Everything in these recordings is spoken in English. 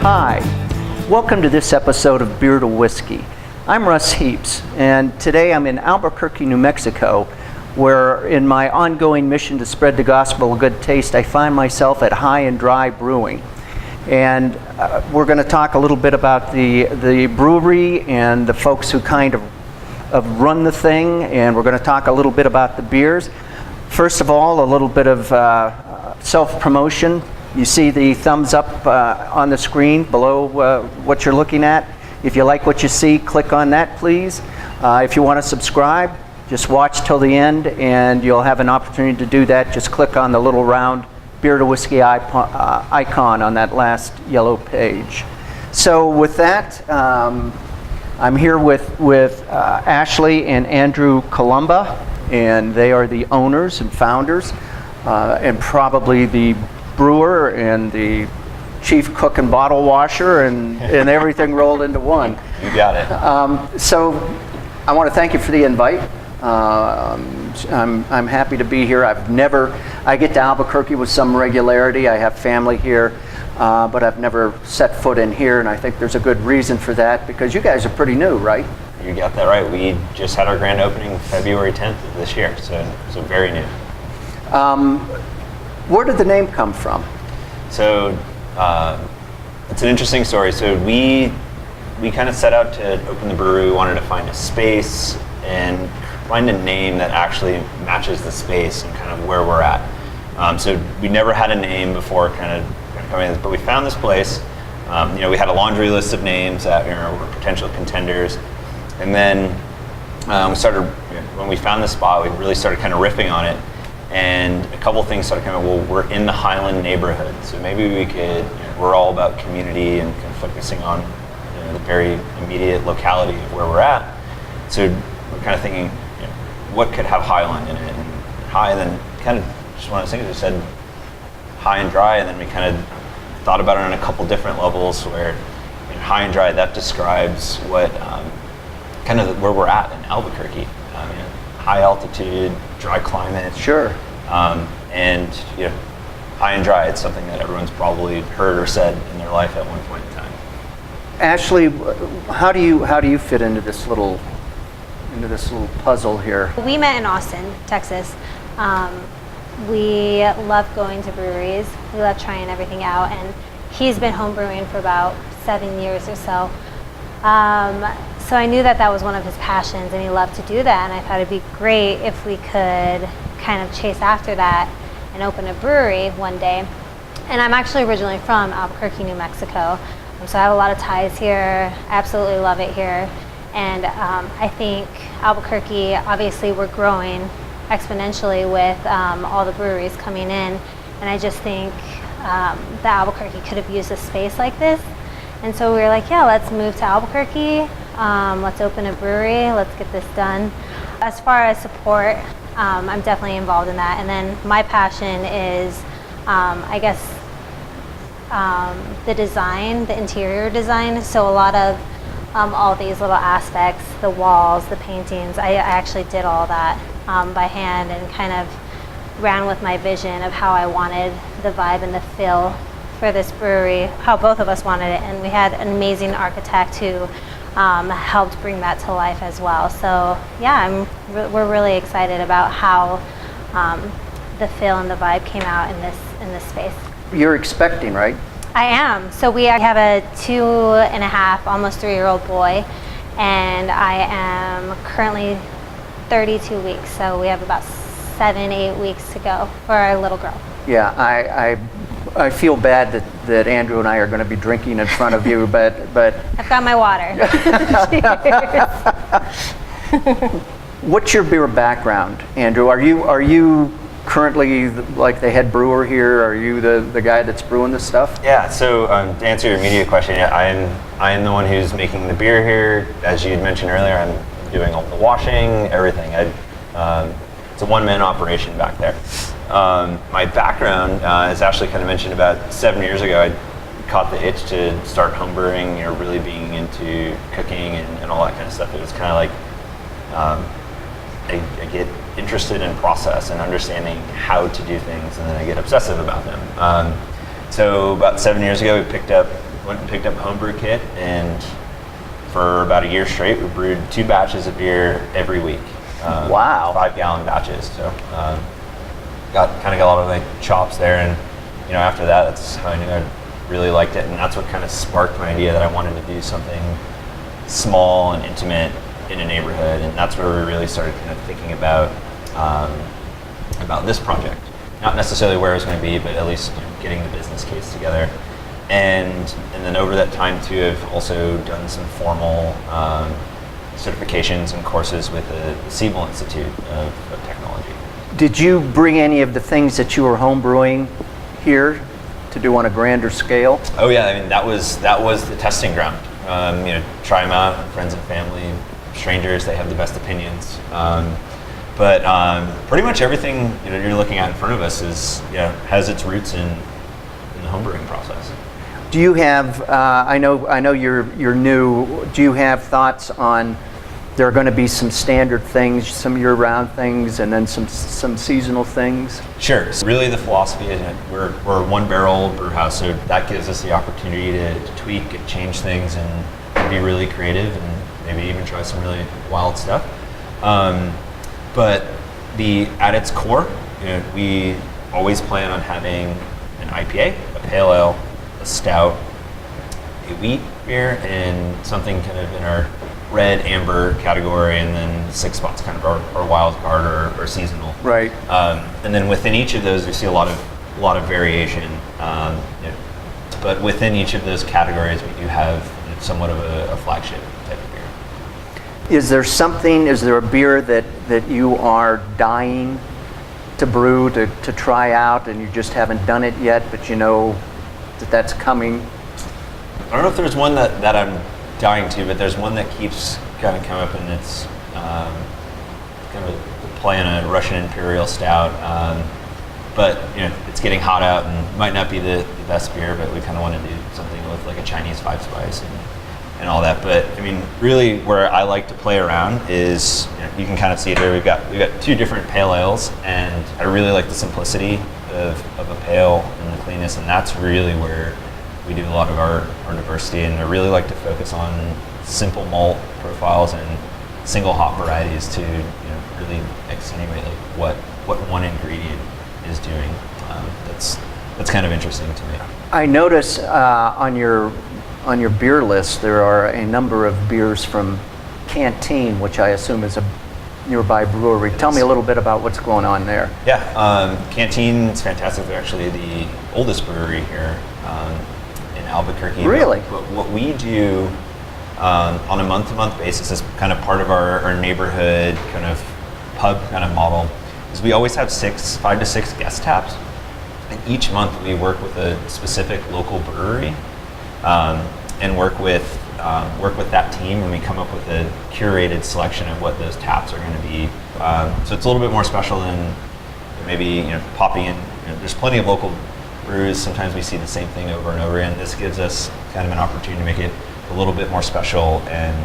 Hi, welcome to this episode of Beer to Whiskey. I'm Russ Heaps, and today I'm in Albuquerque, New Mexico, where in my ongoing mission to spread the gospel of good taste, I find myself at Dry Brewing. And we're going to talk a little bit about the brewery and the folks who kind of run the thing, and we're going to talk a little bit about the beers. First of all, a little bit of self-promotion. You see the thumbs up on the screen below what you're looking at. If you like what you see, click on that, please. If you want to subscribe, just watch till the end, and you'll have an opportunity to do that. Just click on the little round Beer to Whiskey icon on that last yellow page. So with that, I'm here with Ashley and Andrew Columba, and they are the owners and founders, and probably the brewer and the chief cook and bottle washer and everything rolled into one. You got it. So I want to thank you for the invite. I'm happy to be here. I get to Albuquerque with some regularity. I have family here, but I've never set foot in here, and I think there's a good reason for that because you guys are pretty new, right? You got that right. We just had our grand opening February 10th of this year, so very new. Where did the name come from? So it's an interesting story. So we kind of set out to open the brewery. We wanted to find a space and find a name that actually matches the space and kind of where we're at. So we never had a name before kind of coming in, but we found this place. We had a laundry list of names that were potential contenders. And then we started, when we found this spot, we really started kind of riffing on it. And a couple things started coming, well, we're in the Highland neighborhood, so maybe we could, we're all about community and kind of focusing on the very immediate locality of where we're at. So we're kind of thinking, what could have Highland in it? And high, then kind of just one of those things we said high and dry, and then we kind of thought about it on a couple different levels where high and dry, that describes what kind of where we're at in Albuquerque. High altitude, dry climate. Sure. And high and dry, it's something that everyone's probably heard or said in their life at one point in time. Ashley, how do you fit into this little puzzle here? We met in Austin, Texas. We love going to breweries. We love trying everything out, and he's been home brewing for about 7 years or so. So I knew that was one of his passions, and he loved to do that, and I thought it'd be great if we could kind of chase after that and open a brewery one day. And I'm actually originally from Albuquerque, New Mexico, so I have a lot of ties here. I absolutely love it here. And I think Albuquerque, obviously we're growing exponentially with all the breweries coming in, and I just think that Albuquerque could have used a space like this. And so we were like, yeah, let's move to Albuquerque, let's open a brewery, let's get this done. As far as support, I'm definitely involved in that. And then my passion is, the design, the interior design. So a lot of all these little aspects, the walls, the paintings, I actually did all that by hand and kind of ran with my vision of how I wanted the vibe and the feel for this brewery, how both of us wanted it, and we had an amazing architect who helped bring that to life as well. So yeah, we're really excited about how the feel and the vibe came out in this space. You're expecting, right? I am. So we have a 2.5, almost 3-year-old boy, and I am currently 32 weeks. So we have about 7-8 weeks to go for our little girl. Yeah, I feel bad that Andrew and I are going to be drinking in front of you, but I've got my water. What's your beer background, Andrew? Are you currently like the head brewer here? Are you the guy that's brewing this stuff? Yeah. So to answer your immediate question, I am the one who's making the beer here. As you had mentioned earlier, I'm doing all the washing, everything. It's a one-man operation back there. My background, as Ashley kind of mentioned, about 7 years ago, I caught the itch to start homebrewing, really being into cooking and all that kind of stuff. It was kind of like I get interested in process and understanding how to do things, and then I get obsessive about them. So about 7 years ago, we picked up went and picked up a homebrew kit, and for about a year straight, we brewed 2 batches of beer every week. Wow. 5-gallon batches. So got a lot of like chops there, and after that, that's how I knew I really liked it, and that's what kind of sparked my idea that I wanted to do something small and intimate in a neighborhood, and that's where we really started kind of thinking about this project. Not necessarily where it was going to be, but at least getting the business case together. And then over that time too, I've also done some formal certifications and courses with the Siebel Institute of Technology. Did you bring any of the things that you were homebrewing here to do on a grander scale? Oh yeah, I mean that was the testing ground. Try them out, friends and family, strangers, they have the best opinions. But pretty much everything you're looking at in front of us has its roots in the homebrewing process. Do you have? I know you're new. Do you have thoughts on? There are going to be some standard things, some year-round things, and then some seasonal things. Sure. So really, the philosophy is we're a one-barrel brew house, so that gives us the opportunity to tweak and change things and be really creative and maybe even try some really wild stuff. But at its core, we always plan on having an IPA, a pale ale, a stout, a wheat beer, and something kind of in our red, amber category, and then 6 spots kind of our wild card or seasonal. Right. And then within each of those, we see a lot of variation. But within each of those categories, we do have somewhat of a flagship type of beer. Is there a beer that you are dying to brew, to try out, and you just haven't done it yet, but you know that's coming? I don't know if there's one that I'm dying to, but there's one that keeps kind of coming up, and it's kind of a play on a Russian Imperial Stout. But it's getting hot out and might not be the best beer, but we kind of want to do something with like a Chinese 5-spice and all that. But I mean, really, where I like to play around is you can kind of see it here. We've got 2 different pale ales, and I really like the simplicity of a pale and the cleanness, and that's really where we do a lot of our diversity. And I really like to focus on simple malt profiles and single hop varieties to really accentuate like what one ingredient is doing. That's kind of interesting to me. I notice on your beer list there are a number of beers from Canteen, which I assume is a nearby brewery. Tell me a little bit about what's going on there. Yeah, Canteen is fantastic. They're actually the oldest brewery here in Albuquerque. Really? But what we do on a month-to-month basis is kind of part of our neighborhood kind of pub kind of model. Is we always have 5 to 6 guest taps, and each month we work with a specific local brewery and work with that team, and we come up with a curated selection of what those taps are going to be. So it's a little bit more special than maybe popping in. There's plenty of local brews. Sometimes we see the same thing over and over again. This gives us kind of an opportunity to make it a little bit more special and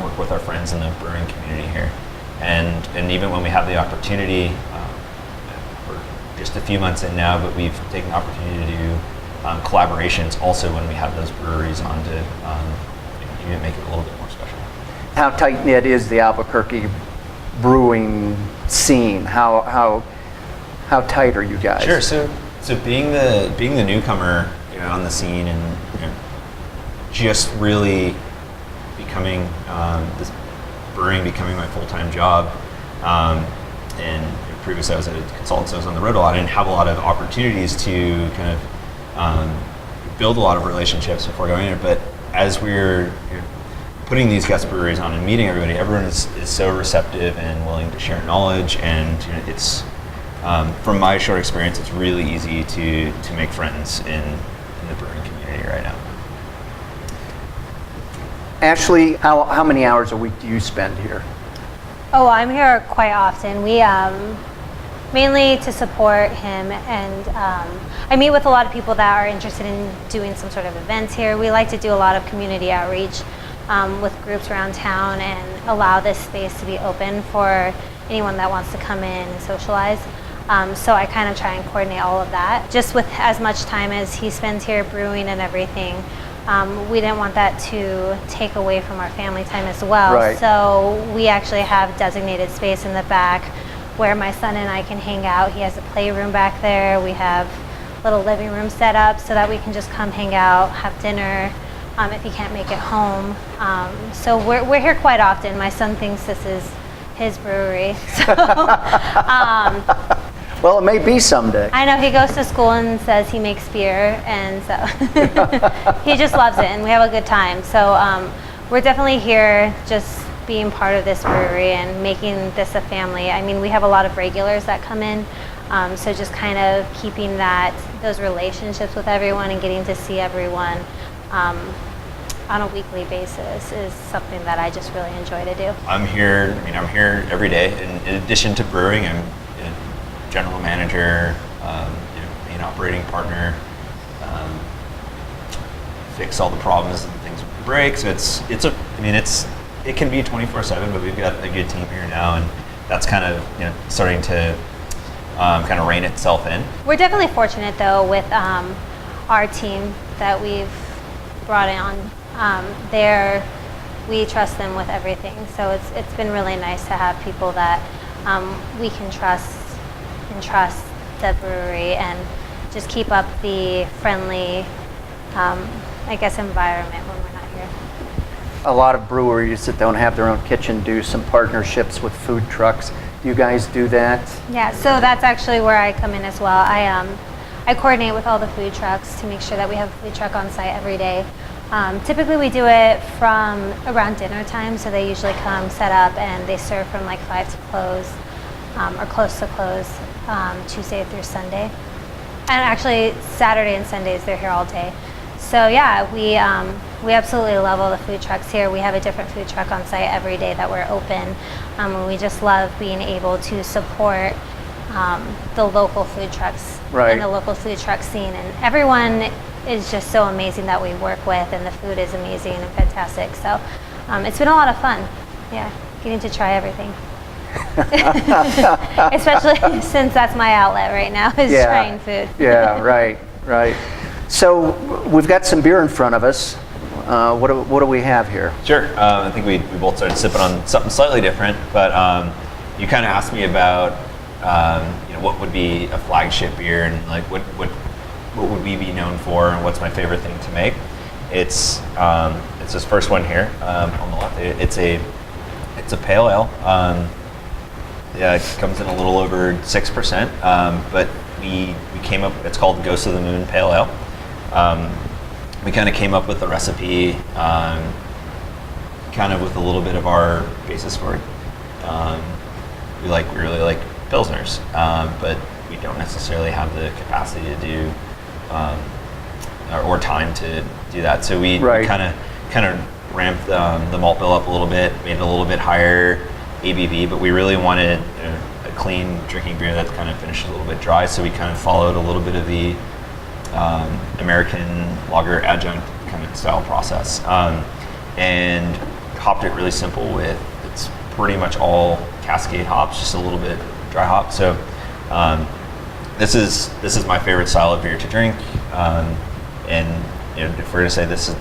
work with our friends in the brewing community here. And even when we have the opportunity, we're just a few months in now, but we've taken the opportunity to do collaborations also when we have those breweries on to even make it a little bit more special. How tight-knit is the Albuquerque brewing scene? How tight are you guys? Sure. So being the newcomer on the scene and just really becoming this brewing becoming my full-time job, and previously I was a consultant, so I was on the road a lot. I didn't have a lot of opportunities to kind of build a lot of relationships before going in. But as we're putting these guest breweries on and meeting everybody, everyone is so receptive and willing to share knowledge, and it's from my short experience, it's really easy to make friends in the brewing community right now. Ashley, how many hours a week do you spend here? Oh, I'm here quite often. We mainly to support him, and I meet with a lot of people that are interested in doing some sort of events here. We like to do a lot of community outreach with groups around town and allow this space to be open for anyone that wants to come in and socialize. So I kind of try and coordinate all of that. Just with as much time as he spends here brewing and everything, we didn't want that to take away from our family time as well. Right. So we actually have designated space in the back where my son and I can hang out. He has a playroom back there. We have a little living room set up so that we can just come hang out, have dinner if he can't make it home. So we're here quite often. My son thinks this is his brewery. So, Well, it may be someday. I know he goes to school and says he makes beer, and so he just loves it, and we have a good time. So we're definitely here just being part of this brewery and making this a family. I mean, we have a lot of regulars that come in, so just kind of keeping those relationships with everyone and getting to see everyone on a weekly basis is something that I just really enjoy to do. I'm here every day. In addition to brewing, I'm general manager, main operating partner, fix all the problems and things when we break. So it can be 24/7, but we've got a good team here now, and that's kind of starting to kind of rein itself in. We're definitely fortunate though with our team that we've brought on. We trust them with everything, so it's been really nice to have people that we can trust the brewery and just keep up the friendly, environment when we're not here. A lot of breweries that don't have their own kitchen do some partnerships with food trucks. Do you guys do that? Yeah, so that's actually where I come in as well. I coordinate with all the food trucks to make sure that we have a food truck on site every day. Typically we do it from around dinner time, so they usually come set up and they serve from like 5 to close, or close to close, Tuesday through Sunday. And actually Saturday and Sundays they're here all day. So yeah, we absolutely love all the food trucks here. We have a different food truck on site every day that we're open. And we just love being able to support the local food trucks and the local food truck scene. And everyone is just so amazing that we work with, and the food is amazing and fantastic. So it's been a lot of fun, getting to try everything. Especially since that's my outlet right now, is trying food. Yeah, right. So we've got some beer in front of us. What do we have here? Sure. I think we both started sipping on something slightly different, but you kind of asked me about what would be a flagship beer, and like what would we be known for, and what's my favorite thing to make. It's this first one here on the left. It's a pale ale. It comes in a little over 6%, but we came up. It's called Ghost of the Moon Pale Ale. We kind of came up with the recipe, kind of with a little bit of our basis for it. We really like pilsners, but we don't necessarily have the capacity to do or time to do that. So we kind of ramped the malt bill up a little bit, made it a little bit higher ABV, but we really wanted a clean drinking beer that kind of finished a little bit dry. So we kind of followed a little bit of the American lager adjunct kind of style process, and hopped it really simple with, it's pretty much all Cascade hops, just a little bit dry hop. So this is my favorite style of beer to drink, and if we're gonna say this is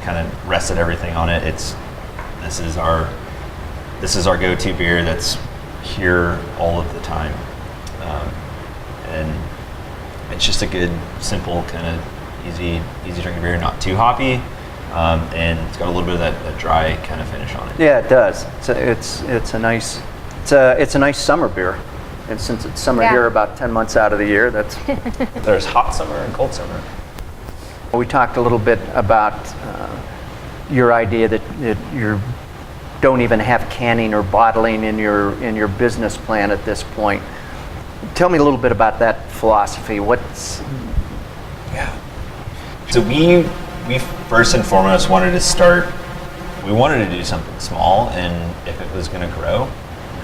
kind of rested everything on it, this is our go-to beer that's here all of the time, and it's just a good, simple, kind of easy drinking beer, not too hoppy, and it's got a little bit of that dry kind of finish on it. Yeah, it does. It's a nice summer beer, and since it's summer here about 10 months out of the year, that's. There's hot summer and cold summer. We talked a little bit about your idea that you don't even have canning or bottling in your business plan at this point. Tell me a little bit about that philosophy. So we first and foremost wanted to do something small, and if it was going to grow,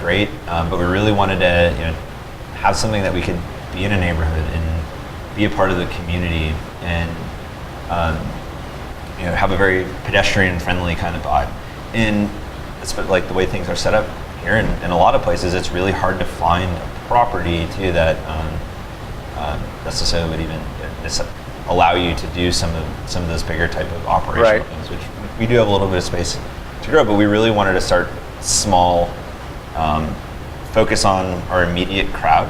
great. But we really wanted to have something that we could be in a neighborhood and be a part of the community, and have a very pedestrian friendly kind of vibe. And it's like the way things are set up here in a lot of places, it's really hard to find a property too that necessarily would even allow you to do some of those bigger type of operational Right. things, which we do have a little bit of space to grow, but we really wanted to start small, focus on our immediate crowd,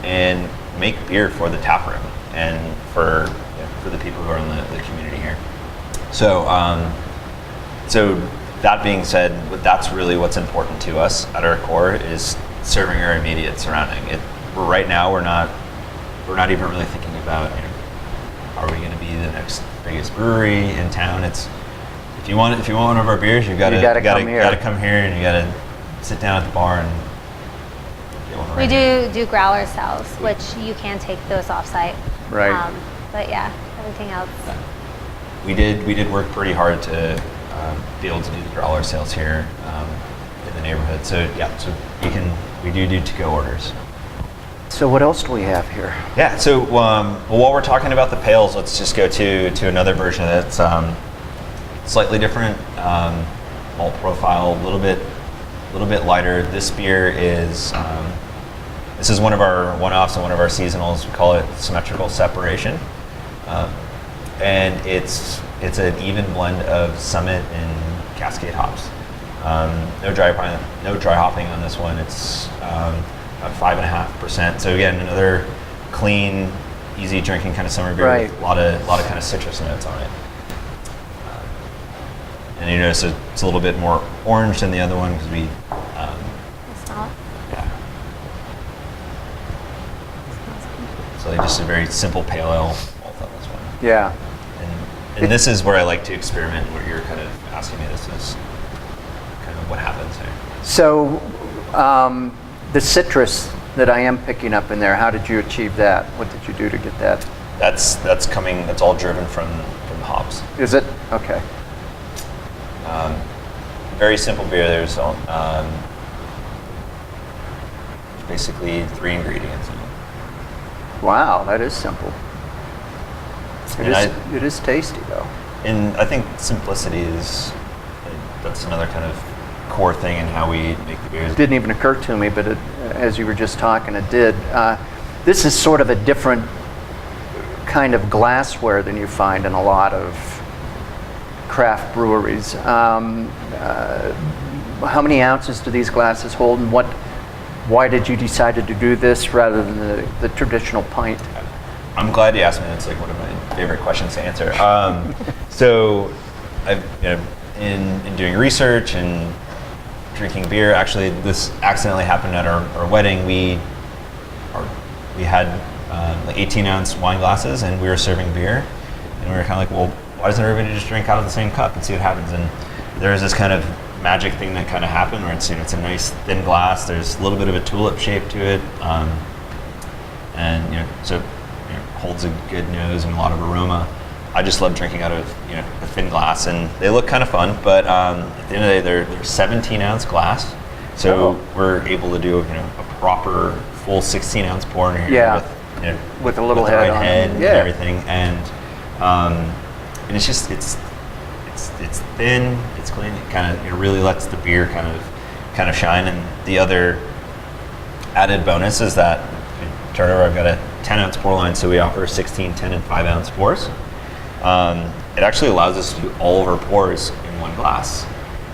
and make beer for the tap room and for the people who are in the community here. So, so that being said, that's really what's important to us at our core is serving our immediate surrounding. Right now, we're not even really thinking about, are we going to be the next biggest brewery in town? It's if you want one of our beers, you gotta come here, and you gotta sit down at the bar and get one. We do growler sales, which you can take those off-site. Right. But yeah, everything else. We did work pretty hard to be able to do the growler sales here in the neighborhood. So yeah, so we do to-go orders. So what else do we have here? Yeah. So while we're talking about the pails, let's just go to another version that's slightly different malt profile, a little bit lighter. This beer is this is one of our one-offs and one of our seasonals. We call it symmetrical separation, and it's an even blend of Summit and Cascade hops. No dry hopping on this one. It's about 5.5%. So again, another clean, easy drinking kind of summer beer Right. with a lot of kind of citrus notes on it. And you notice it's a little bit more orange than the other one because we. It's not. Yeah. So just a very simple pale ale malt on this one. Yeah. And this is where I like to experiment. Where you're kind of asking me, this is kind of what happens here. So the citrus that I am picking up in there, how did you achieve that? What did you do to get that? That's coming. That's all driven from the hops. Is it? Okay. Very simple beer. There's basically 3 ingredients. Wow, that is simple. And It is tasty though. And I think simplicity that's another kind of core thing in how we make the beers. It didn't even occur to me, but as you were just talking, it did. This is sort of a different kind of glassware than you find in a lot of craft breweries. How many ounces do these glasses hold, and why did you decide to do this rather than the traditional pint? I'm glad you asked me. That's like one of my favorite questions to answer. So, I've in doing research and drinking beer. Actually, this accidentally happened at our wedding. We had like 18-ounce wine glasses, and we were serving beer, and we were kind of like, well, why doesn't everybody just drink out of the same cup and see what happens? And there's this kind of magic thing that kind of happened where it's a nice thin glass. There's a little bit of a tulip shape to it, and so holds a good nose and a lot of aroma. I just love drinking out of a thin glass, and they look kind of fun. But at the end of the day, they're 17-ounce glass, so we're able to do a proper full 16-ounce pour in here. Yeah. With a little the head right on it. head and Yeah. everything, and it's just it's thin, it's clean. It kind of really lets the beer kind of shine. And the other added bonus is that I've got a 10-ounce pour line, so we offer 16, 10, and 5-ounce pours. It actually allows us to do all of our pours in one glass,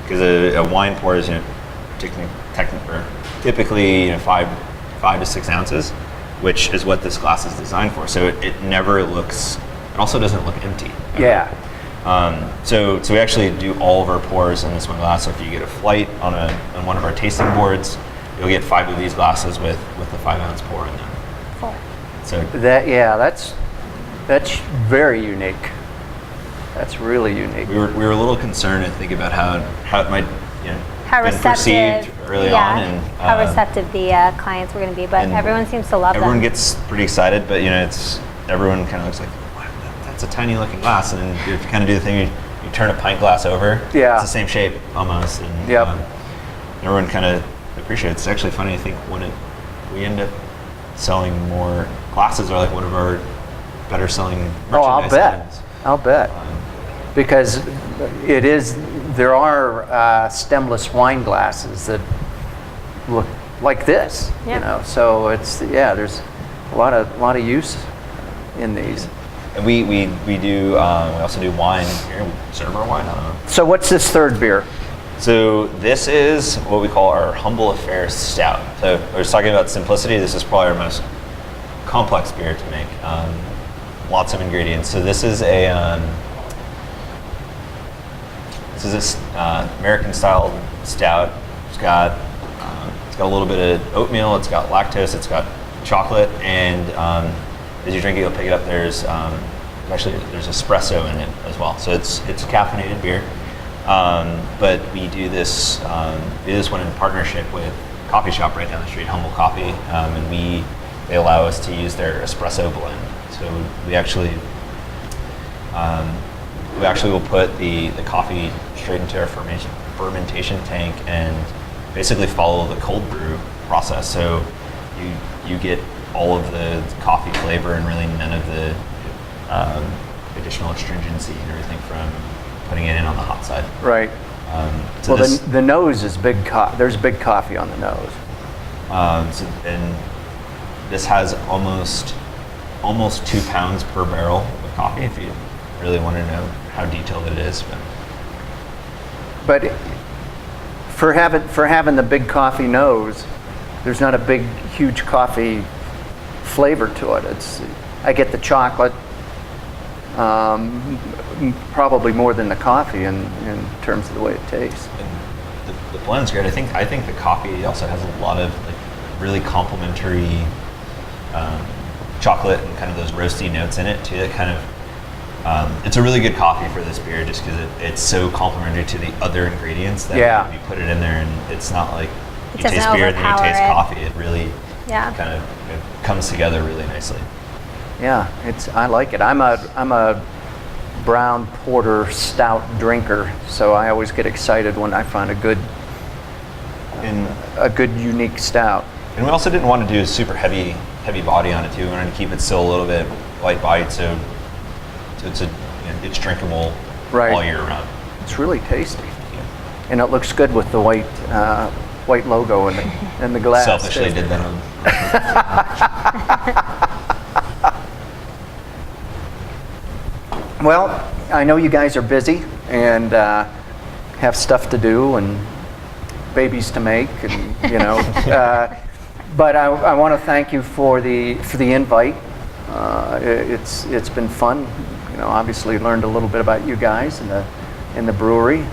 because a wine pour is typically 5 to 6 ounces, which is what this glass is designed for. So it never looks. It also doesn't look empty. Yeah. So we actually do all of our pours in this one glass. So if you get a flight on one of our tasting boards, you'll get 5 of these glasses with the 5-ounce pour in them. Cool. So That's very unique. That's really unique. we were a little concerned, I think, about how it might How been receptive, perceived early on, and how receptive the clients were going to be, but and everyone seems to love everyone them. gets pretty excited, but everyone kind of looks like, wow, that's a tiny looking glass, and then if you kind of do the thing, you turn a pint glass over, Yeah. it's the same shape almost, and Yep. Everyone kind of appreciates it. It's actually funny, I think, when we end up selling more glasses, are like one of our better selling merchandise items. I'll bet. Because there are stemless wine glasses that look like this, Yeah. So there's a lot of use in these. And we also do wine here. We serve our wine. I don't know. So what's this third beer? So this is what we call our Humble Affairs Stout. So I was talking about simplicity. This is probably our most complex beer to make. Lots of ingredients. So this is a American style stout. It's got a little bit of oatmeal. It's got lactose. It's got chocolate. And as you drink it, you'll pick it up. There's espresso in it as well. So it's a caffeinated beer. But we do this one in partnership with a coffee shop right down the street, Humble Coffee, and they allow us to use their espresso blend. So we actually will put the coffee straight into our fermentation tank and basically follow the cold brew process. So you get all of the coffee flavor and really none of the additional astringency and everything from putting it in on the hot side. Right. So well, the nose is big. There's big coffee on the nose. And this has almost 2 pounds per barrel of coffee. If you really want to know how detailed it is, but for having the big coffee nose, there's not a big, huge coffee flavor to it. I get the chocolate. Probably more than the coffee in terms of the way it tastes. And the blend's great. I think the coffee also has a lot of really complementary chocolate and kind of those roasty notes in it too. That kind of it's a really good coffee for this beer just because it's so complementary to the other ingredients that when you put it in there, and it's not like you taste beer and then you taste coffee. It really kind of comes together really nicely. Yeah, I like it. I'm a brown porter stout drinker, so I always get excited when I find a good unique stout. And we also didn't want to do a super heavy body on it too. We wanted to keep it still a little bit light bodied, so it's drinkable all year round. It's really tasty, and it looks good with the white logo in the glass. Selfishly did that on. Well, I know you guys are busy and have stuff to do and babies to make, and but I want to thank you for the invite. It's been fun. Obviously learned a little bit about you guys in the brewery.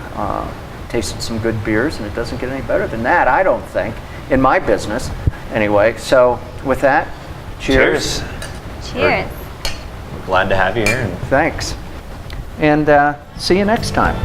Tasted some good beers, and it doesn't get any better than that, I don't think, in my business anyway. So with that, cheers. Cheers. We're glad to have you here. Thanks. And see you next time.